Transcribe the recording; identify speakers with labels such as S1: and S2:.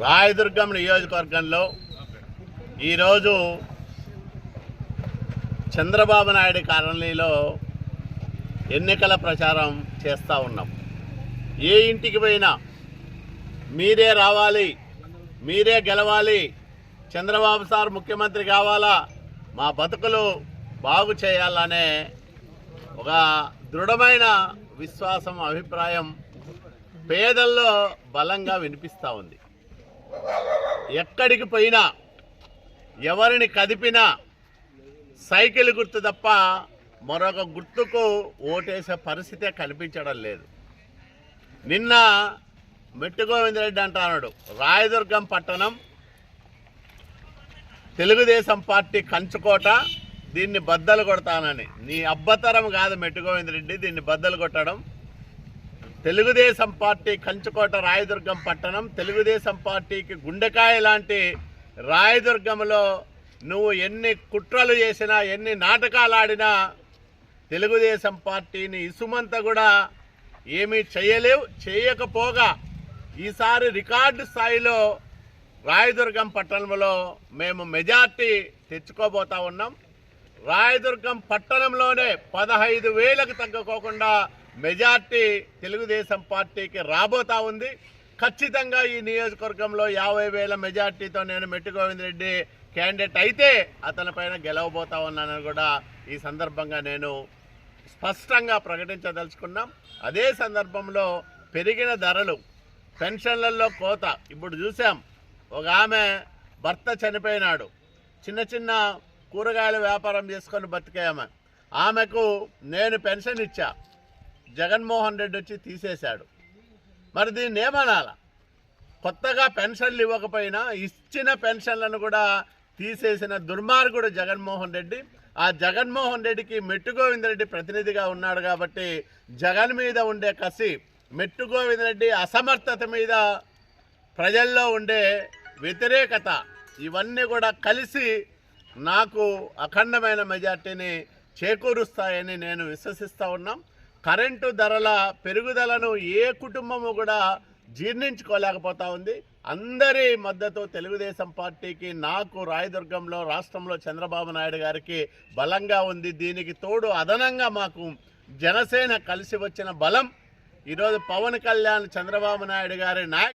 S1: రాయదుర్గం నియోజకవర్గంలో ఈరోజు చంద్రబాబు నాయుడు కాలనీలో ఎన్నికల ప్రచారం చేస్తూ ఉన్నాం. ఏ ఇంటికి పోయినా మీరే రావాలి, మీరే గెలవాలి, చంద్రబాబు సార్ ముఖ్యమంత్రి కావాలా, మా బతుకులు బాగు చేయాలనే ఒక దృఢమైన విశ్వాసం, అభిప్రాయం పేదల్లో బలంగా వినిపిస్తూ ఉంది. ఎక్కడికి పోయినా, ఎవరిని కదిపినా సైకిల్ గుర్తు తప్ప మరొక గుర్తుకు ఓటేసే పరిస్థితే కనిపించడం లేదు. నిన్న మెట్టు గోవిందరెడ్డి అంటున్నాడు, రాయదుర్గం పట్టణం తెలుగుదేశం పార్టీ కంచుకోట, దీన్ని బద్దలు కొడతానని. నీ అబ్బతరం కాదు మెట్టు గోవిందరెడ్డి దీన్ని బద్దలు కొట్టడం. తెలుగుదేశం పార్టీ కంచుకోట రాయదుర్గం పట్టణం, తెలుగుదేశం పార్టీకి గుండెకాయ లాంటి రాయదుర్గంలో నువ్వు ఎన్ని కుట్రలు చేసినా, ఎన్ని నాటకాలు ఆడినా తెలుగుదేశం పార్టీని ఇసుమంత కూడా ఏమీ చేయలేవు. చేయకపోగా ఈసారి రికార్డు స్థాయిలో రాయదుర్గం పట్టణంలో మేము మెజార్టీ తెచ్చుకోబోతా ఉన్నాం. రాయదుర్గం పట్టణంలోనే 15,000కు తగ్గకోకుండా మెజార్టీ తెలుగుదేశం పార్టీకి రాబోతా ఉంది. ఖచ్చితంగా ఈ నియోజకవర్గంలో 50,000 మెజార్టీతో నేను మెట్టు గోవిందరెడ్డి క్యాండిడేట్ అయితే అతని పైన గెలవబోతా ఉన్నానని కూడా ఈ సందర్భంగా నేను స్పష్టంగా ప్రకటించదలుచుకున్నాం. అదే సందర్భంలో పెరిగిన ధరలు, పెన్షన్లలో కోత. ఇప్పుడు చూసాం, ఒక ఆమె భర్త చనిపోయినాడు, చిన్న చిన్న కూరగాయల వ్యాపారం చేసుకొని బతికేయామె. ఆమెకు నేను పెన్షన్ ఇచ్చా, జగన్మోహన్ రెడ్డి వచ్చి తీసేశాడు. మరి దీన్ని ఏమనాలా? కొత్తగా పెన్షన్లు ఇవ్వకపోయినా ఇచ్చిన పెన్షన్లను కూడా తీసేసిన దుర్మార్గుడు జగన్మోహన్ రెడ్డి. ఆ జగన్మోహన్ రెడ్డికి మెట్టు గోవిందరెడ్డి ప్రతినిధిగా ఉన్నాడు కాబట్టి జగన్ మీద ఉండే కసి, మెట్టు గోవిందరెడ్డి అసమర్థత మీద ప్రజల్లో ఉండే వ్యతిరేకత, ఇవన్నీ కూడా కలిసి నాకు అఖండమైన మెజార్టీని చేకూరుస్తాయని నేను విశ్వసిస్తూ ఉన్నాం. కరెంటు ధరల పెరుగుదలను ఏ కుటుంబము కూడా జీర్ణించుకోలేకపోతా ఉంది. అందరి మద్దతు తెలుగుదేశం పార్టీకి, నాకు రాయదుర్గంలో రాష్ట్రంలో చంద్రబాబు నాయుడు గారికి బలంగా ఉంది. దీనికి తోడు అదనంగా మాకు జనసేన కలిసి వచ్చిన బలం. ఈరోజు పవన్ కళ్యాణ్ చంద్రబాబు నాయుడు గారి